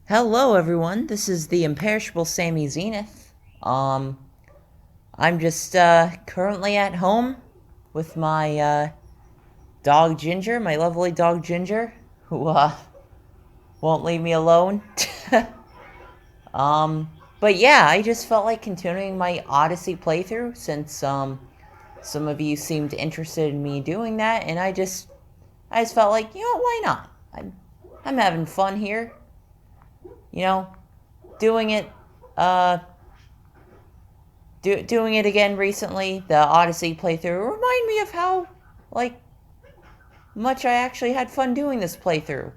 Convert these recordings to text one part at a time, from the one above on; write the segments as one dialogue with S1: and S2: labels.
S1: Hello, everyone. This is the imperishable Sammy Zenith. I'm just currently at home with my dog Ginger, my lovely dog Ginger, who won't leave me alone. um, but yeah, I just felt like continuing my Odyssey playthrough since some of you seemed interested in me doing that, and I just felt like, why not? I'm having fun here, you know, doing it uh doing it again recently, the Odyssey playthrough, remind me of how, like, much I actually had fun doing this playthrough.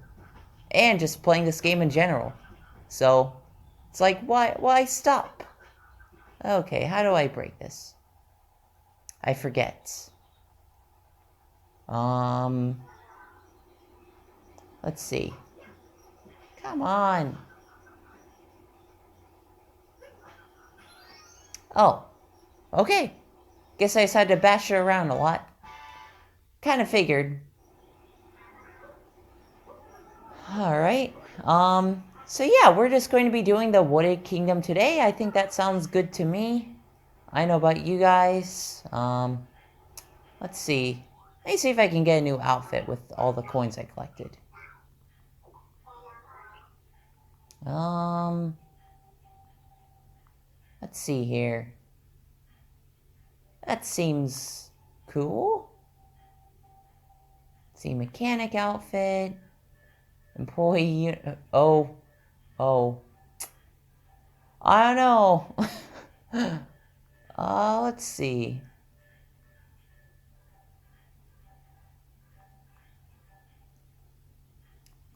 S1: And just playing this game in general. So, it's like, why stop? Okay, how do I break this? I forget. Um, let's see. Come on. Oh, okay. Guess I just had to bash it around a lot. Kind of figured. Alright. So yeah, we're just going to be doing the Wooded Kingdom today. I think that sounds good to me. I know about you guys. Let's see. Let me see if I can get a new outfit with all the coins I collected. Um, let's see here. That seems cool. Let's see, mechanic outfit. Employee, oh. I don't know. Let's see.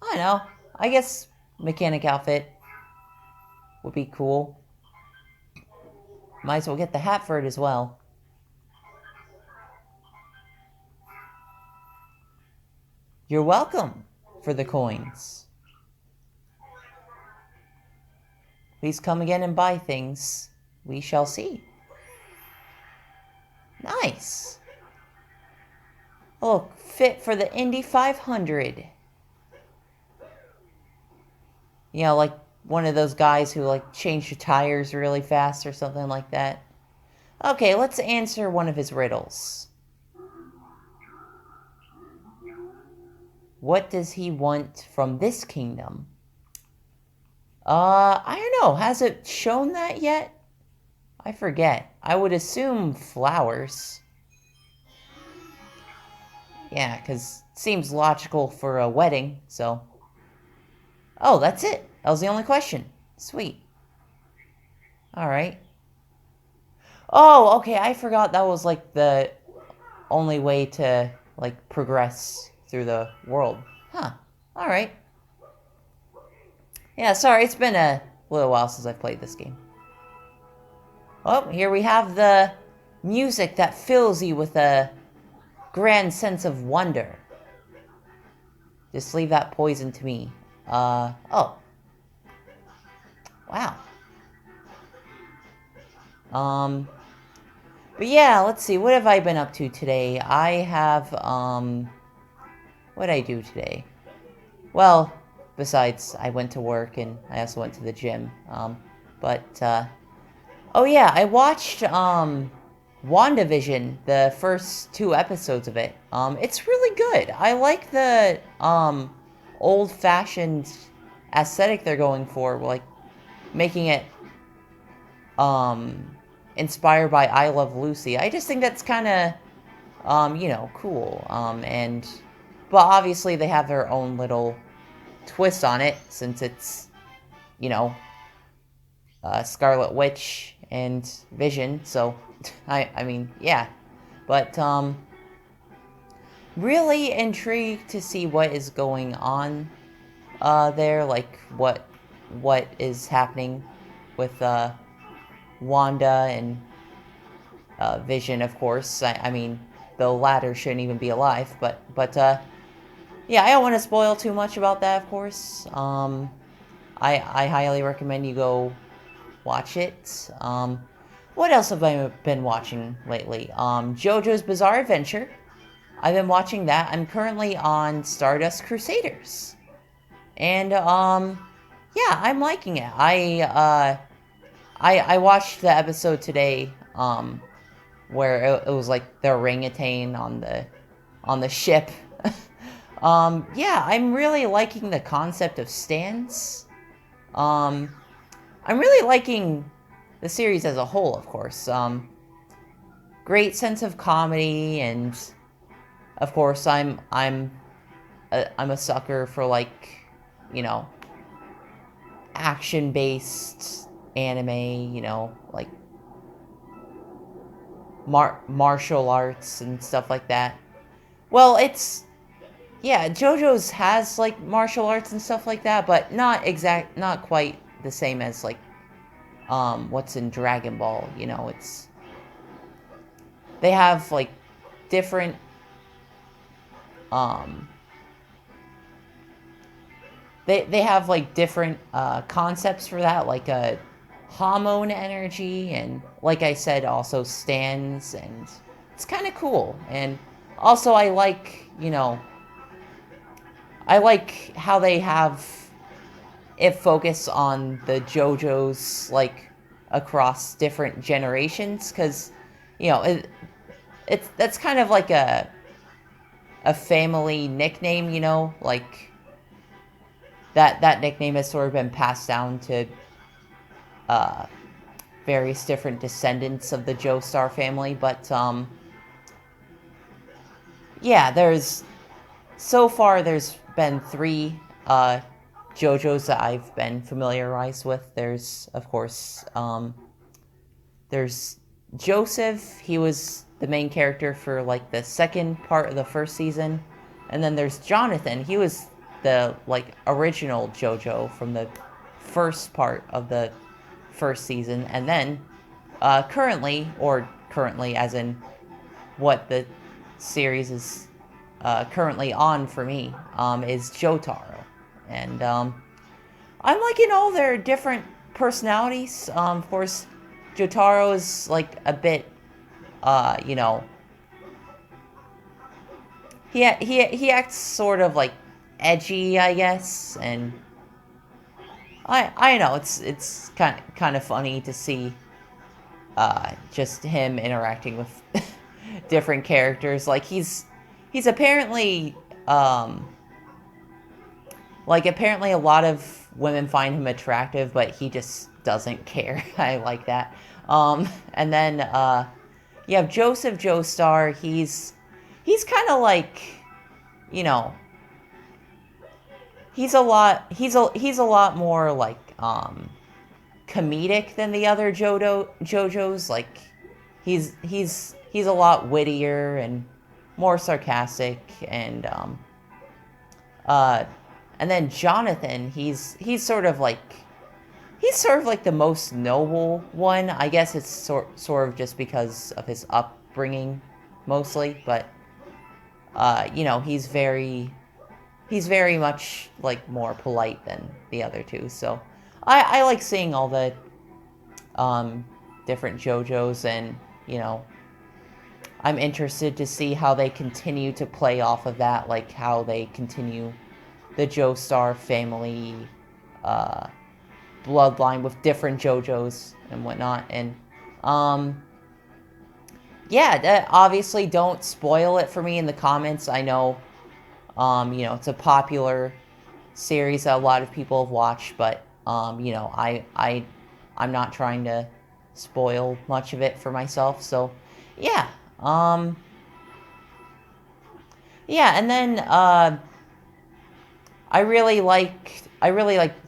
S1: I don't know. I guess mechanic outfit would be cool. Might as well get the hat for it as well. You're welcome for the coins. Please come again and buy things. We shall see. Nice. Oh, fit for the Indy 500. You know, like one of those guys who like change the tires really fast or something like that. Okay, let's answer one of his riddles. What does he want from this kingdom? I don't know. Has it shown that yet? I forget. I would assume flowers. Yeah, because it seems logical for a wedding, so. Oh, that's it. That was the only question. Sweet. Alright. Oh, okay, I forgot that was, like, the only way to, like, progress through the world. Huh. Alright. Yeah, sorry, it's been a little while since I've played this game. Oh, here we have the music that fills you with a grand sense of wonder. Just leave that poison to me. Oh. Wow. But yeah, let's see, what have I been up to today? I have, what did I do today? Well, besides, I went to work and I also went to the gym. Oh yeah, I watched, WandaVision, the first 2 episodes of it. It's really good. I like the, old-fashioned aesthetic they're going for, like, making it, inspired by I Love Lucy. I just think that's kind of, cool. But obviously they have their own little twist on it, since it's, you know, Scarlet Witch and Vision, so, I mean, yeah. But, really intrigued to see what is going on, there, like, what is happening with, Wanda and, Vision, of course. I mean, the latter shouldn't even be alive, but, yeah, I don't want to spoil too much about that, of course. I highly recommend you go watch it. What else have I been watching lately? Jojo's Bizarre Adventure. I've been watching that. I'm currently on Stardust Crusaders. And, Yeah, I'm liking it. I watched the episode today, where it was like the orangutan on the ship. Yeah, I'm really liking the concept of stands. Um, I'm really liking the series as a whole, of course. Great sense of comedy, and of course, I'm a sucker for, like, you know, action based anime. Like martial arts and stuff like that. Well, it's yeah, JoJo's has like martial arts and stuff like that, but not quite the same as like what's in Dragon Ball. It's they have like different um they have like different concepts for that, like a hormone energy, and like I said, also stands, and it's kind of cool. And also I like how they have it focus on the JoJos, like across different generations, because it's that's kind of like a family nickname. Like that nickname has sort of been passed down to uh, various different descendants of the Joestar family. But yeah, there's been three JoJos that I've been familiarized with. There's, of course, there's Joseph. He was the main character for like the second part of the first season. And then there's Jonathan. He was the like original JoJo from the first part of the first season. And then currently as in what the series is currently on for me, is Jotaro. And I'm liking all their different personalities. Of course, Jotaro is like a bit, you know, he acts sort of like edgy, I guess, and I know it's kind of funny to see just him interacting with different characters. Like he's apparently apparently a lot of women find him attractive, but he just doesn't care. I like that. And then you have Joseph Joestar. He's kind of like, you know, he's a lot more like comedic than the other JoJos. Like he's a lot wittier and more sarcastic, uh and then Jonathan, he's sort of like the most noble one. I guess it's sort of just because of his upbringing mostly, but he's very much like more polite than the other two. So I like seeing all the um, different JoJos, and I'm interested to see how they continue to play off of that, like how they continue the Joestar family uh, bloodline with different JoJos and whatnot. And yeah, obviously don't spoil it for me in the comments. I know it's a popular series that a lot of people have watched, but I'm not trying to spoil much of it for myself. So yeah, yeah, and then I really like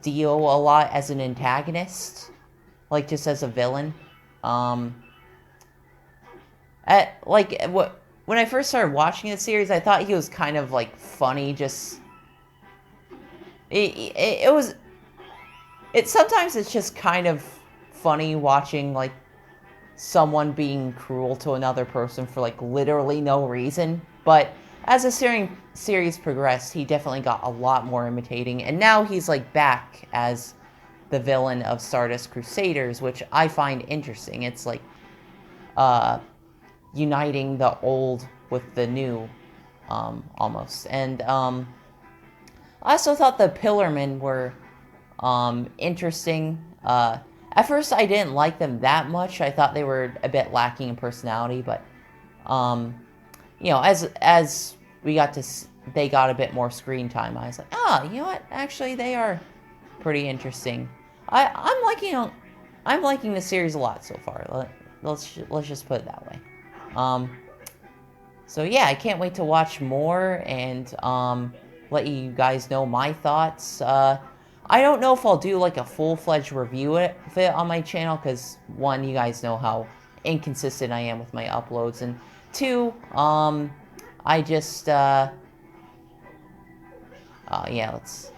S1: Dio a lot as an antagonist, like just as a villain. Um, what when I first started watching the series, I thought he was kind of like funny. Just it was it sometimes it's just kind of funny watching like someone being cruel to another person for like literally no reason. But as the series progressed, he definitely got a lot more imitating, and now he's like back as the villain of Stardust Crusaders, which I find interesting. It's like uniting the old with the new, almost. And I also thought the Pillarmen were interesting. At first, I didn't like them that much. I thought they were a bit lacking in personality, but you know, as we got to, they got a bit more screen time. I was like, you know what? Actually, they are pretty interesting. I'm liking the series a lot so far. Let's just put it that way. So yeah, I can't wait to watch more and let you guys know my thoughts. I don't know if I'll do like a full-fledged review of it on my channel, because one, you guys know how inconsistent I am with my uploads, and two, I just oh yeah, let's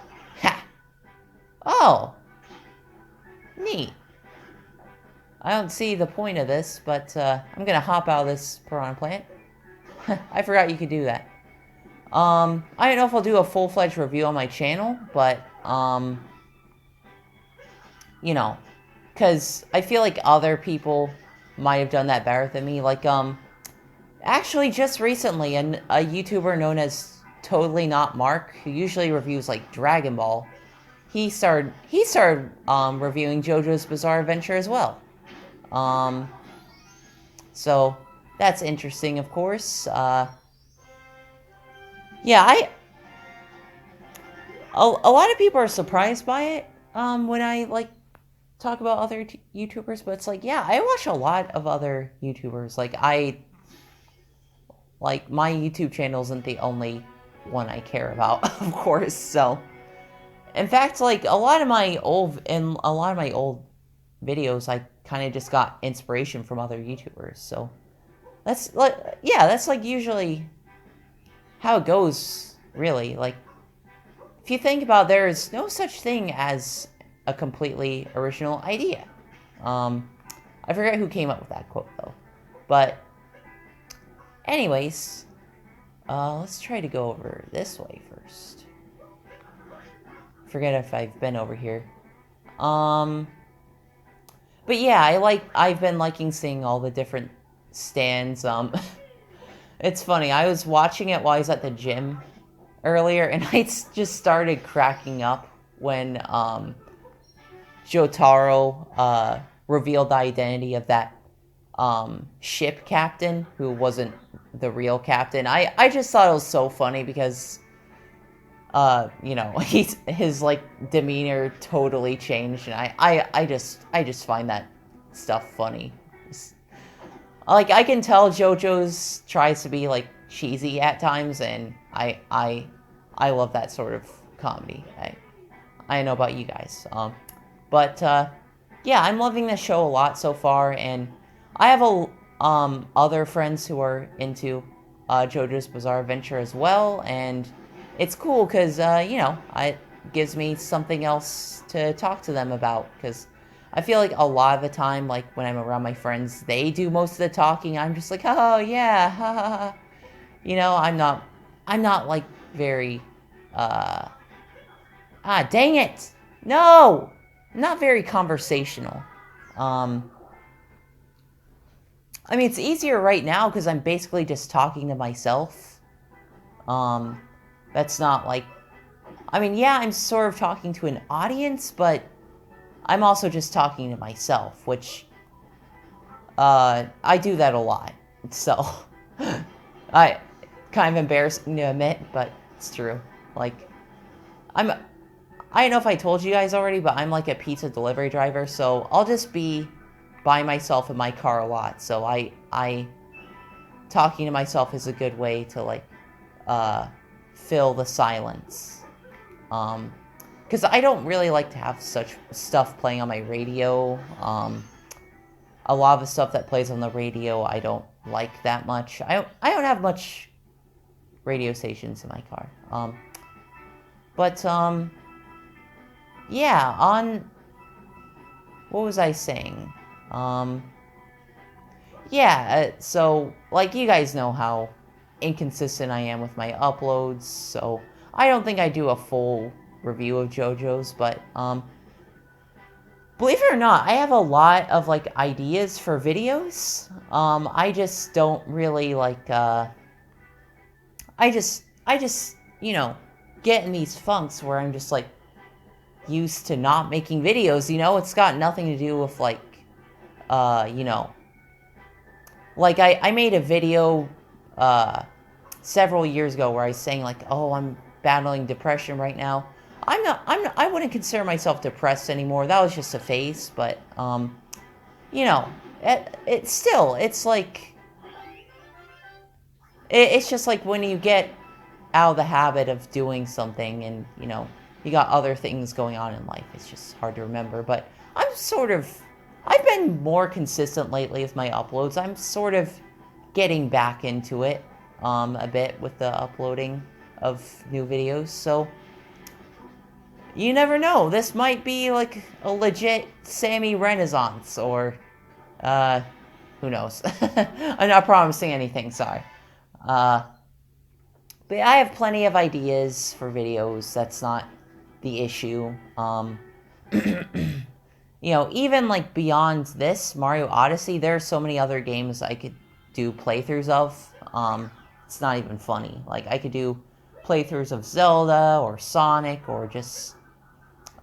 S1: oh, neat. I don't see the point of this, but I'm gonna hop out of this piranha plant. I forgot you could do that. I don't know if I'll do a full-fledged review on my channel, but you know, because I feel like other people might have done that better than me. Like, actually, just recently, a YouTuber known as Totally Not Mark, who usually reviews like Dragon Ball, he started reviewing JoJo's Bizarre Adventure as well. So that's interesting, of course. Yeah, a lot of people are surprised by it when I like talk about other YouTubers, but it's like, yeah, I watch a lot of other YouTubers. Like my YouTube channel isn't the only one I care about, of course. So, in fact, like a lot of my old videos, I kind of just got inspiration from other YouTubers. So that's like, yeah, that's like usually how it goes, really. Like, if you think about it, there is no such thing as a completely original idea. I forget who came up with that quote, though. But, anyways, let's try to go over this way first. Forget if I've been over here. But yeah, I've been liking seeing all the different stands. It's funny, I was watching it while I was at the gym earlier, and I just started cracking up when, Jotaro revealed the identity of that ship captain who wasn't the real captain. I just thought it was so funny because you know, his like demeanor totally changed, and I just find that stuff funny. Like, I can tell JoJo's tries to be like cheesy at times, and I love that sort of comedy. I don't know about you guys. But, yeah, I'm loving the show a lot so far, and I have other friends who are into JoJo's Bizarre Adventure as well, and it's cool because, you know, it gives me something else to talk to them about, because I feel like a lot of the time, like, when I'm around my friends, they do most of the talking. I'm just like, oh, yeah, ha, ha, ha. You know, I'm not, like, very, dang it! No! Not very conversational. I mean, it's easier right now because I'm basically just talking to myself. That's not like... I mean, yeah, I'm sort of talking to an audience, but I'm also just talking to myself, which... I do that a lot. So... I... Kind of embarrassing to admit, but it's true. Like... I don't know if I told you guys already, but I'm like a pizza delivery driver, so I'll just be by myself in my car a lot. So I talking to myself is a good way to like fill the silence. Because I don't really like to have such stuff playing on my radio. A lot of the stuff that plays on the radio I don't like that much. I don't have much radio stations in my car. Yeah, what was I saying? Yeah, so, like, you guys know how inconsistent I am with my uploads, so I don't think I do a full review of JoJo's, but, believe it or not, I have a lot of, like, ideas for videos. I just don't really, like, I just, you know, get in these funks where I'm just like, used to not making videos, you know? It's got nothing to do with, like, you know... Like, I made a video, several years ago where I was saying, like, oh, I'm battling depression right now. I wouldn't consider myself depressed anymore. That was just a phase, but, you know, it's still, it's like... It's just like when you get out of the habit of doing something and, you know, you got other things going on in life. It's just hard to remember. But I've been more consistent lately with my uploads. I'm sort of getting back into it a bit with the uploading of new videos. So, you never know. This might be like a legit Sammy Renaissance or, who knows. I'm not promising anything, sorry. But I have plenty of ideas for videos. That's not the issue. You know, even like beyond this, Mario Odyssey, there are so many other games I could do playthroughs of. It's not even funny. Like, I could do playthroughs of Zelda or Sonic or just,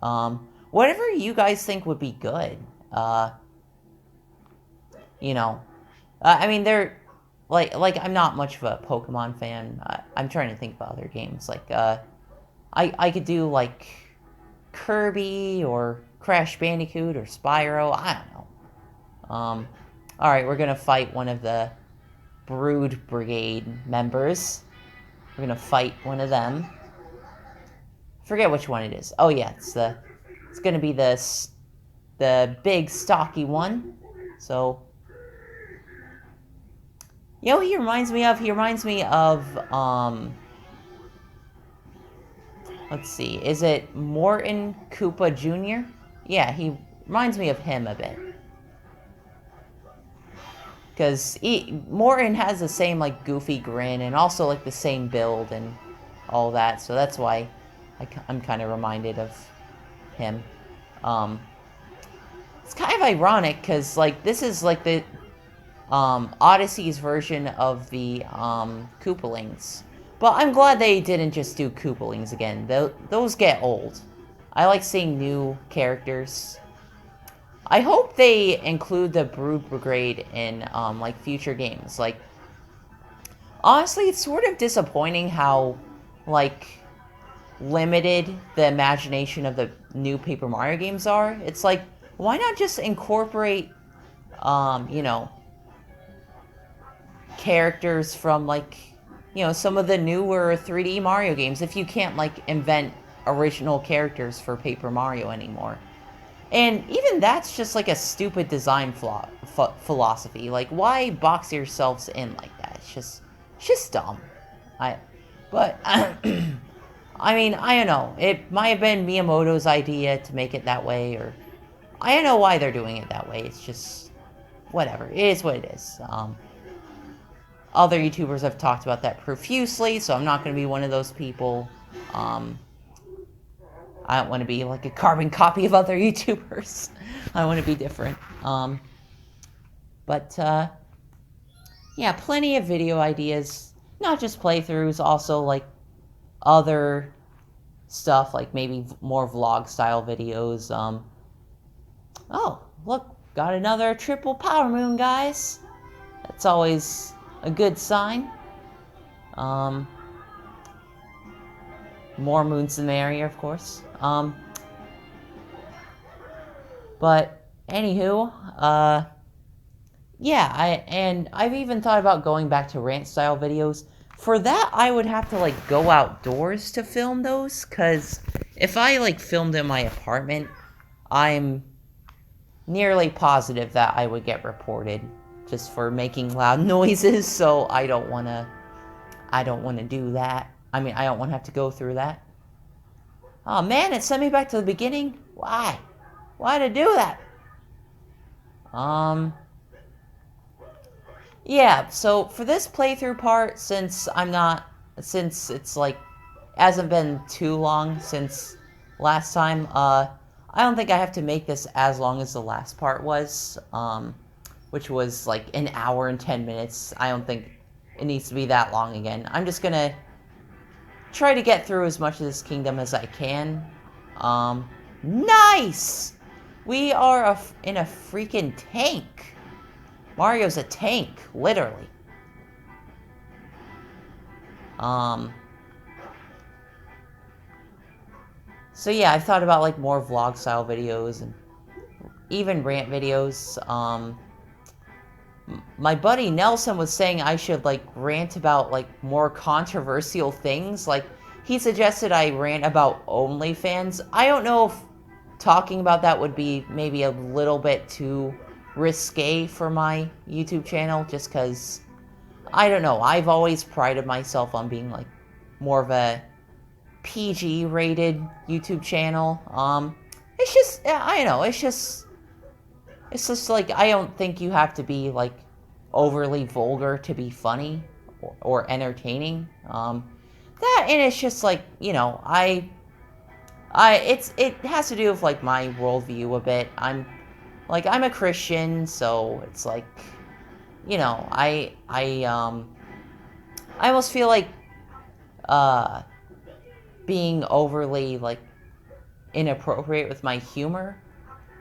S1: whatever you guys think would be good. You know, I mean, they're... Like, I'm not much of a Pokemon fan. I'm trying to think about other games. Like, I could do, like, Kirby or Crash Bandicoot or Spyro. I don't know. Alright, we're gonna fight one of the Brood Brigade members. We're gonna fight one of them. Forget which one it is. Oh, yeah, it's gonna be the big, stocky one. So... You know, he reminds me of, let's see, is it Morton Koopa Jr.? Yeah, he reminds me of him a bit. Because Morton has the same, like, goofy grin and also, like, the same build and all that. So that's why I'm kind of reminded of him. It's kind of ironic because, like, this is, like, the... Odyssey's version of the, Koopalings. But I'm glad they didn't just do Koopalings again. Those get old. I like seeing new characters. I hope they include the Brood Brigade in, like, future games. Like, honestly, it's sort of disappointing how, like, limited the imagination of the new Paper Mario games are. It's like, why not just incorporate, you know, characters from, like, you know, some of the newer 3D Mario games if you can't, like, invent original characters for Paper Mario anymore. And even that's just, like, a stupid design philosophy. Like, why box yourselves in like that? It's just dumb. But, I mean, I don't know. It might have been Miyamoto's idea to make it that way, or... I don't know why they're doing it that way. It's just... whatever. It is what it is. Other YouTubers have talked about that profusely, so I'm not going to be one of those people. I don't want to be like a carbon copy of other YouTubers. I want to be different. Yeah, plenty of video ideas. Not just playthroughs, also like other stuff, like maybe more vlog-style videos. Oh, look, got another triple power moon, guys. That's always... a good sign. More moons the merrier, of course. But anywho, yeah, I've even thought about going back to rant style videos. For that, I would have to like go outdoors to film those, cause if I like filmed in my apartment, I'm nearly positive that I would get reported just for making loud noises, so I don't want to do that. I mean, I don't want to have to go through that. Oh man, it sent me back to the beginning? Why? Why did it do that? Yeah, so for this playthrough part, since it's like, hasn't been too long since last time, I don't think I have to make this as long as the last part was, which was like an hour and 10 minutes. I don't think it needs to be that long again. I'm just gonna try to get through as much of this kingdom as I can. Nice! We are in a freaking tank. Mario's a tank, literally. So yeah, I've thought about like more vlog style videos and even rant videos. My buddy Nelson was saying I should like rant about like more controversial things. Like he suggested I rant about OnlyFans. I don't know if talking about that would be maybe a little bit too risque for my YouTube channel, just because I don't know. I've always prided myself on being like more of a PG rated YouTube channel. It's just, I don't know, it's just like, I don't think you have to be like overly vulgar to be funny or entertaining. That, and it's just like, you know, it has to do with like my worldview a bit. I'm a Christian, so it's like, you know, I almost feel like, being overly like inappropriate with my humor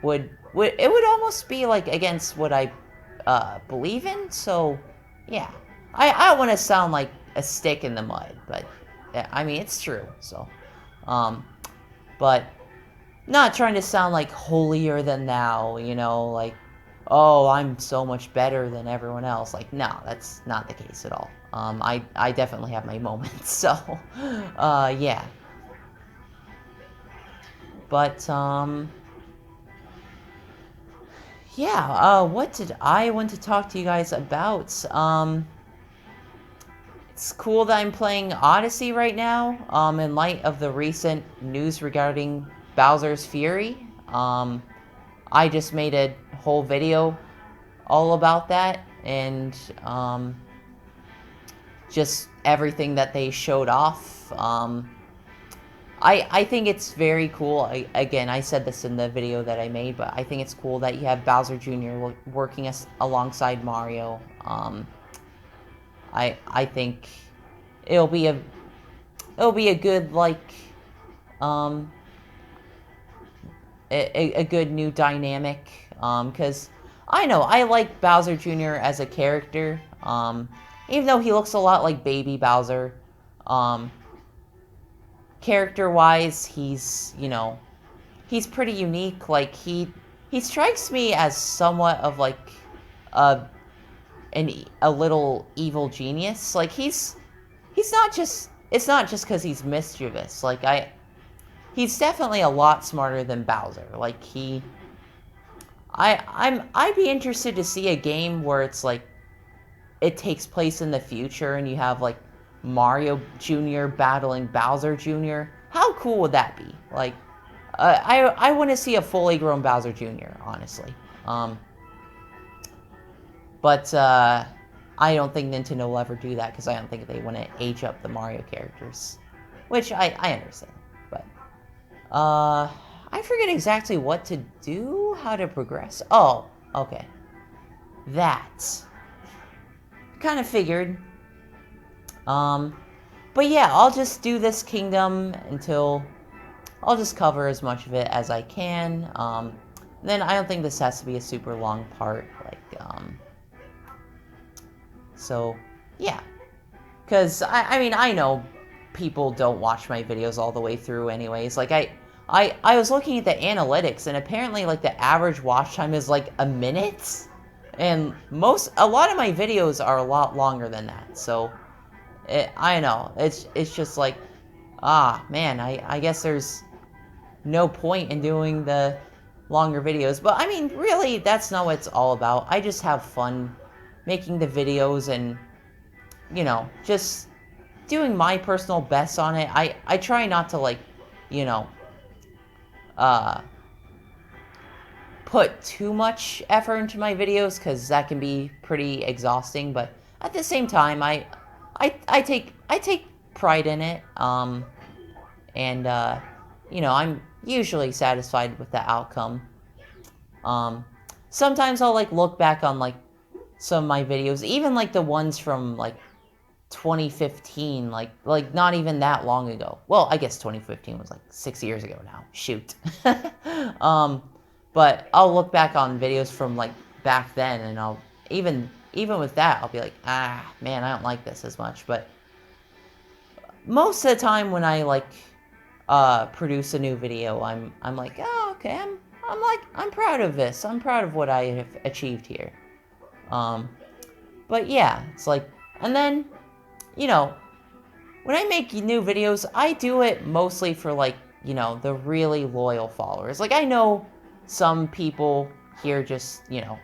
S1: would almost be like against what I believe in. So yeah, I don't want to sound like a stick in the mud, but yeah, I mean it's true. So but not trying to sound like holier than thou, you know, like, oh, I'm so much better than everyone else. Like, no, that's not the case at all. I definitely have my moments, so, yeah. But, yeah, what did I want to talk to you guys about? It's cool that I'm playing Odyssey right now, in light of the recent news regarding Bowser's Fury. I just made a whole video all about that, and just everything that they showed off. I think it's very cool. I said this in the video that I made, but I think it's cool that you have Bowser Jr. working alongside Mario. I think it'll be a good like a good new dynamic, because I know I like Bowser Jr. as a character, even though he looks a lot like Baby Bowser. Character-wise, he's, you know, he's pretty unique. Like, he strikes me as somewhat of, like, a little evil genius. Like, he's not just, it's not just because he's mischievous. Like, he's definitely a lot smarter than Bowser. Like, I'd be interested to see a game where it's, like, it takes place in the future and you have, like, Mario Jr. battling Bowser Jr. How cool would that be? Like, I want to see a fully grown Bowser Jr., honestly. But I don't think Nintendo will ever do that, because I don't think they want to age up the Mario characters. Which I understand. But I forget exactly what to do, how to progress. Oh, okay. That. Kind of figured. But yeah, I'll just do this kingdom until I'll just cover as much of it as I can. Then I don't think this has to be a super long part. Like, so yeah, because I mean, I know people don't watch my videos all the way through anyways. Like, I was looking at the analytics, and apparently like the average watch time is like a minute, and a lot of my videos are a lot longer than that. So I know, it's just like, man, I guess there's no point in doing the longer videos. But I mean, really, that's not what it's all about. I just have fun making the videos and, you know, just doing my personal best on it. I try not to, like, you know, put too much effort into my videos, because that can be pretty exhausting. But at the same time, I take pride in it, and you know, I'm usually satisfied with the outcome. Sometimes I'll like look back on like some of my videos, even like the ones from like 2015, like not even that long ago. Well, I guess 2015 was like 6 years ago now. Shoot. But I'll look back on videos from like back then, and I'll even with that, I'll be like, man, I don't like this as much. But most of the time when I like produce a new video, I'm like, oh, okay, I'm proud of this. I'm proud of what I have achieved here. But yeah, it's like, and then, you know, when I make new videos, I do it mostly for like, you know, the really loyal followers. Like, I know some people here just, you know,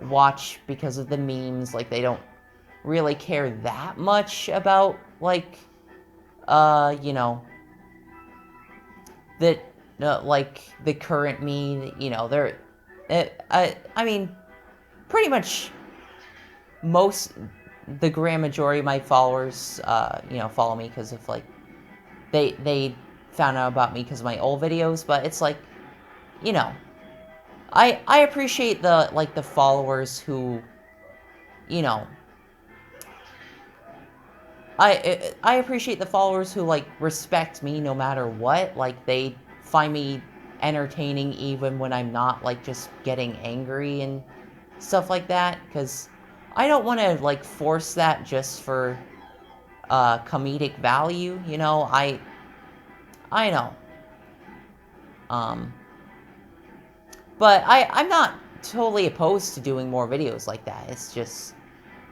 S1: watch because of the memes. Like, they don't really care that much about, like, you know, that, like, the current me, you know, they're, I mean, pretty much the grand majority of my followers, you know, follow me because of, like, they found out about me because of my old videos, but it's like, you know, I appreciate the, like, the followers who, you know, I appreciate the followers who, like, respect me no matter what. Like, they find me entertaining even when I'm not, like, just getting angry and stuff like that, because I don't want to, like, force that just for comedic value, you know. I know. But I'm not totally opposed to doing more videos like that. It's just,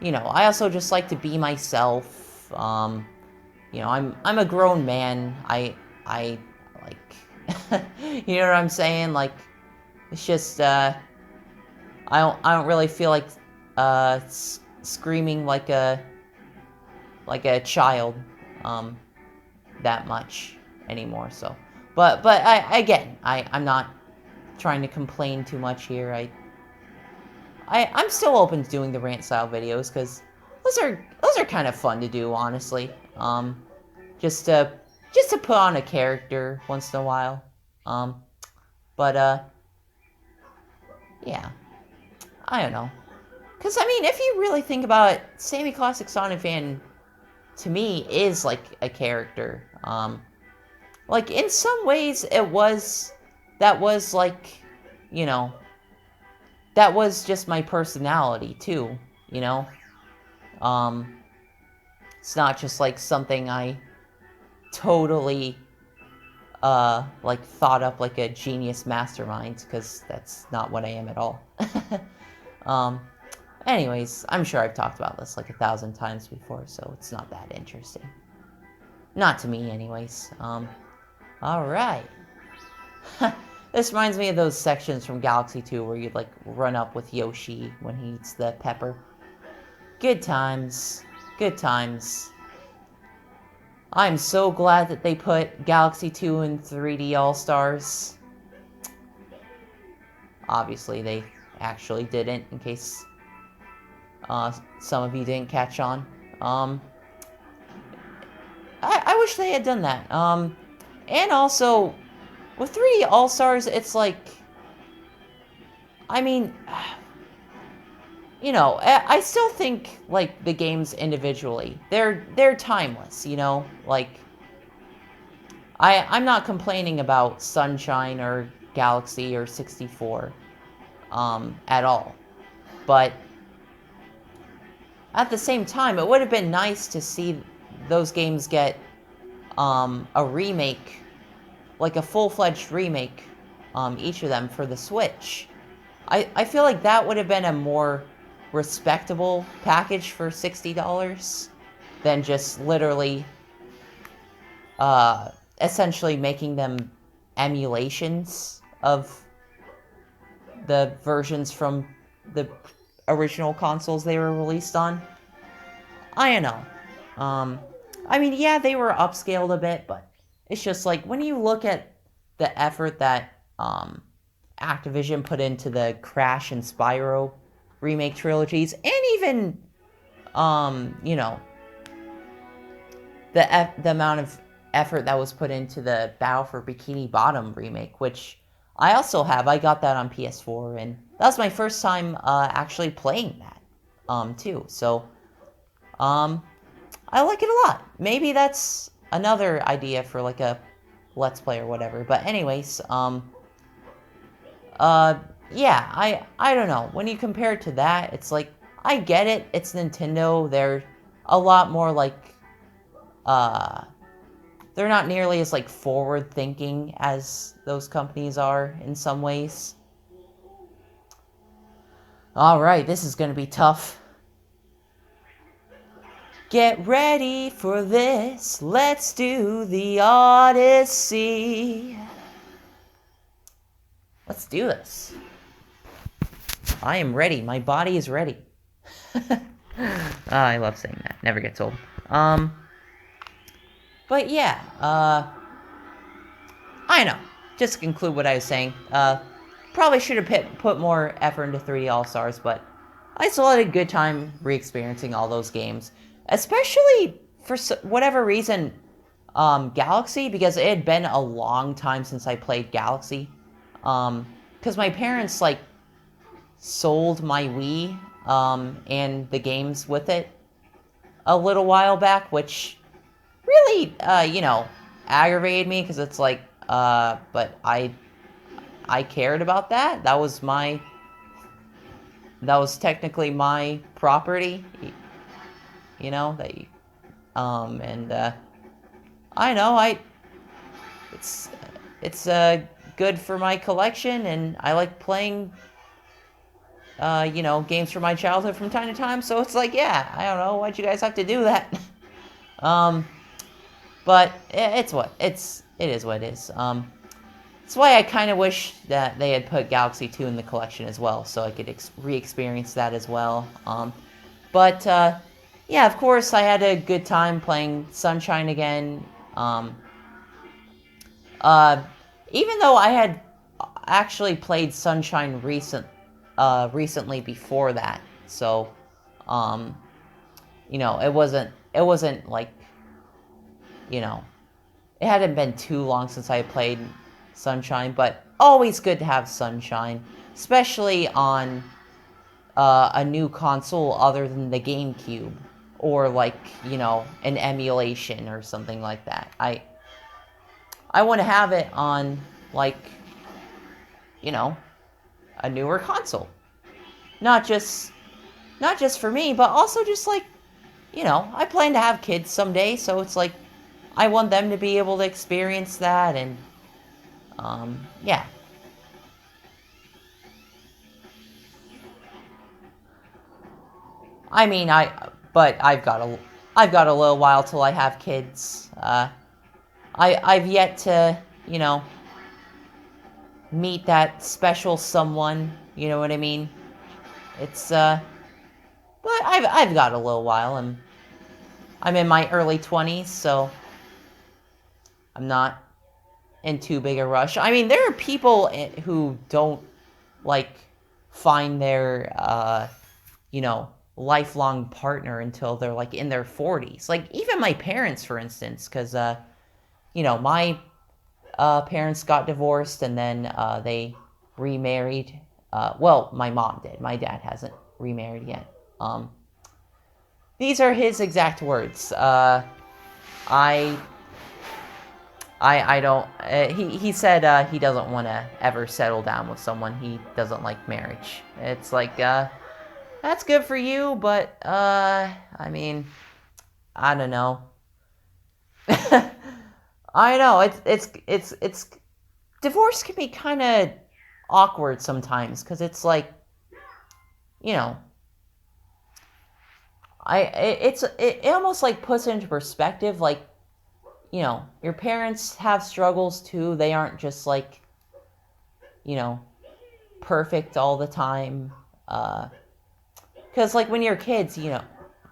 S1: you know, I also just like to be myself. You know, I'm a grown man. I like, you know what I'm saying? Like, it's just, I don't really feel like, screaming like a child, that much anymore. So, but I'm not trying to complain too much here. I'm still open to doing the rant style videos because those are kind of fun to do, honestly. Just to put on a character once in a while. But yeah, I don't know. Because, I mean, if you really think about it, Sammy Classic Sonic Fan, to me, is like a character. Like, in some ways, that was like, you know, that was just my personality, too, you know? It's not just, like, something I totally, like, thought up like a genius mastermind, because that's not what I am at all. Anyways, I'm sure I've talked about this, like, 1,000 times before, so it's not that interesting. Not to me, anyways. Alright. This reminds me of those sections from Galaxy 2 where you'd, like, run up with Yoshi when he eats the pepper. Good times. Good times. I'm so glad that they put Galaxy 2 in 3D All-Stars. Obviously, they actually didn't, in case some of you didn't catch on. I wish they had done that. And also, with 3D All-Stars, it's like, I mean, you know, I still think, like, the games individually, they're timeless, you know? Like, I'm not complaining about Sunshine or Galaxy or 64, at all. But at the same time, it would have been nice to see those games get, a remake, like a full-fledged remake, each of them for the Switch. I feel like that would have been a more respectable package for $60 than just literally essentially making them emulations of the versions from the original consoles they were released on. I don't know. I mean, yeah, they were upscaled a bit, but it's just like, when you look at the effort that Activision put into the Crash and Spyro remake trilogies, and even, you know, the amount of effort that was put into the Battle for Bikini Bottom remake, which I also have. I got that on PS4, and that was my first time actually playing that, too. So, I like it a lot. Maybe that's another idea for like a let's play or whatever. But anyways, uh, yeah, I don't know. When you compare it to that, it's like I get it. It's Nintendo. They're a lot more like uh, they're not nearly as like forward thinking as those companies are in some ways. All right, this is gonna be tough. Get ready for this. Let's do the Odyssey. Let's do this. I am ready. My body is ready. I love saying that. Never gets old. But yeah, I know. Just to conclude what I was saying, probably should have put more effort into 3D All-Stars, but I still had a good time re-experiencing all those games. Especially for whatever reason, Galaxy, because it had been a long time since I played Galaxy. Because my parents, like, sold my Wii, and the games with it a little while back, which really, aggravated me, because it's like, but I cared about that. That was technically my property, that you, and, I know, it's, good for my collection, and I like playing, games from my childhood from time to time, so it's like, yeah, I don't know, why'd you guys have to do that? But it is what it is. That's why I kind of wish that they had put Galaxy 2 in the collection as well, so I could re-experience that as well. But yeah, of course, I had a good time playing Sunshine again. Uh, Even though I had actually played Sunshine recently before that, so it wasn't like, it hadn't been too long since I played Sunshine, but always good to have Sunshine, especially on a new console other than the GameCube, or like, an emulation or something like that. I want to have it on, like, a newer console. Not just for me, but also just like, I plan to have kids someday, so it's like I want them to be able to experience that, and yeah. I mean, but I've got a little while till I have kids. I've yet to, meet that special someone, you know what I mean? It's, but I've got a little while, and I'm in my early 20s, so I'm not in too big a rush. I mean, there are people who don't, like, find their, lifelong partner until they're, like, in their 40s. Like, even my parents, for instance, because, my parents got divorced, and then they remarried. Well, my mom did. My dad hasn't remarried yet. These are his exact words. I don't. He said he doesn't want to ever settle down with someone. He doesn't like marriage. It's like, that's good for you, but I mean, I don't know. I know it's divorce can be kind of awkward sometimes, because it's like, you know, it almost like puts it into perspective, like, your parents have struggles too. They aren't just like, perfect all the time. Because like when you're kids,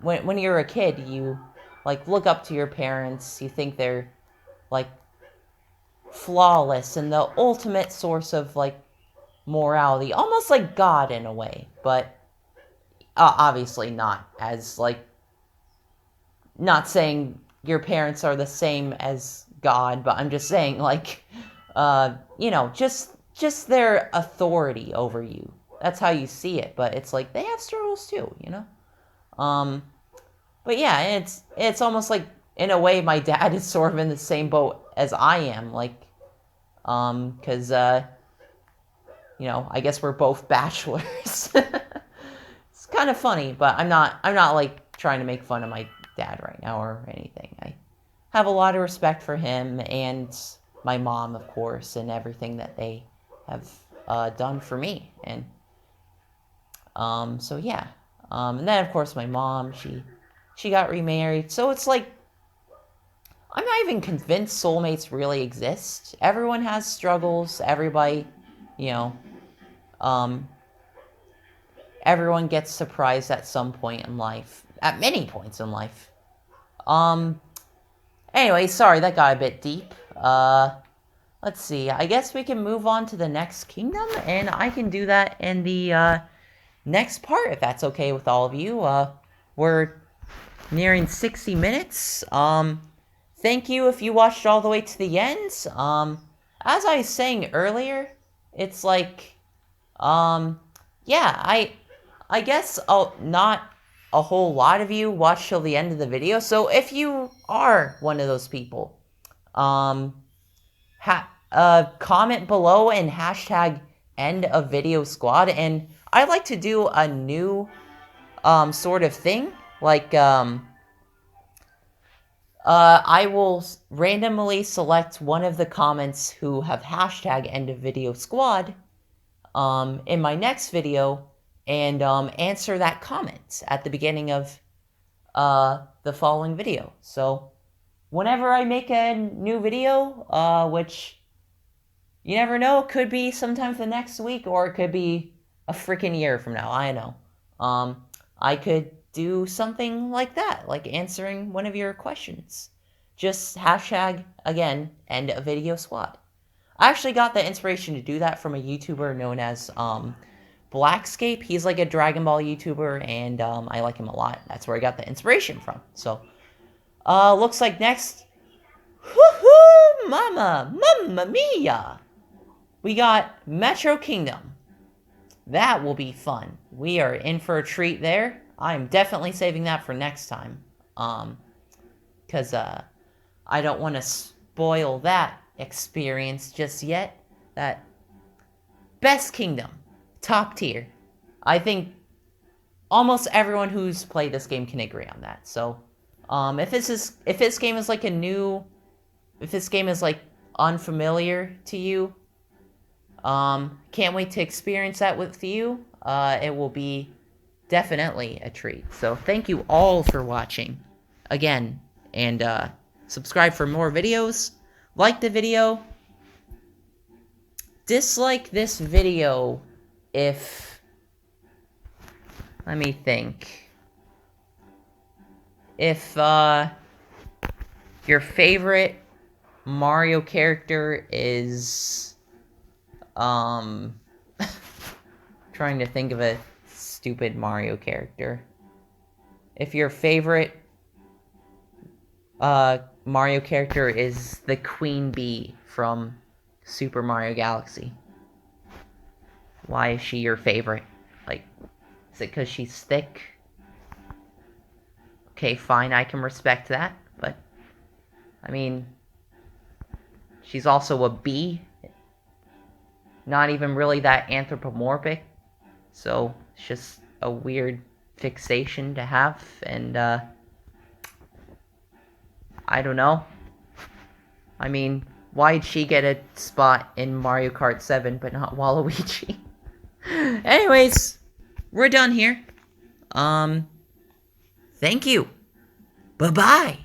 S1: when you're a kid, you like look up to your parents. You think they're like flawless and the ultimate source of like morality, almost like God in a way, but obviously not as like, not saying your parents are the same as God, but I'm just saying like, just their authority over you. That's how you see it, but it's like they have struggles too, But yeah, it's almost like, in a way, my dad is sort of in the same boat as I am. Like, because, I guess we're both bachelors. It's kind of funny, but I'm not like trying to make fun of my dad right now or anything. I have a lot of respect for him and my mom, of course, and everything that they have done for me. And so yeah. And then of course my mom, she got remarried. So it's like, I'm not even convinced soulmates really exist. Everyone has struggles. Everybody, you know, um, everyone gets surprised at some point in life. At many points in life. Anyway, sorry, that got a bit deep. Let's see. I guess we can move on to the next kingdom, and I can do that in the next part, if that's okay with all of you. We're nearing 60 minutes. Thank you if you watched all the way to the end. As I was saying earlier, it's like, yeah, I guess not a whole lot of you watched till the end of the video. So if you are one of those people, comment below and hashtag end of video squad. And I'd like to do a new sort of thing. Like, I will randomly select one of the comments who have hashtag end of video squad in my next video and answer that comment at the beginning of the following video. So whenever I make a new video, which you never know, it could be sometime the next week or it could be a freaking year from now. I don't know. I could do something like that, like answering one of your questions. Just hashtag, again, end of video squad. I actually got the inspiration to do that from a YouTuber known as Blackscape. He's like a Dragon Ball YouTuber, and I like him a lot. That's where I got the inspiration from. So, looks like next, woohoo, mamma mia, we got Metro Kingdom. That will be fun. We are in for a treat there. I'm definitely saving that for next time. Because I don't want to spoil that experience just yet. That best kingdom, top tier. I think almost everyone who's played this game can agree on that. So, if this game is like unfamiliar to you, can't wait to experience that with you. It will be definitely a treat. So thank you all for watching again, and subscribe for more videos. Like the video. Dislike this video if, let me think, if your favorite Mario character is trying to think of a stupid Mario character. If your favorite Mario character is the Queen Bee from Super Mario Galaxy, why is she your favorite? Like, is it because she's thick? Okay, fine, I can respect that, but I mean, she's also a bee. Not even really that anthropomorphic. So, it's just a weird fixation to have, and, I don't know. I mean, why'd she get a spot in Mario Kart 7, but not Waluigi? Anyways, we're done here. Thank you. Bye-bye.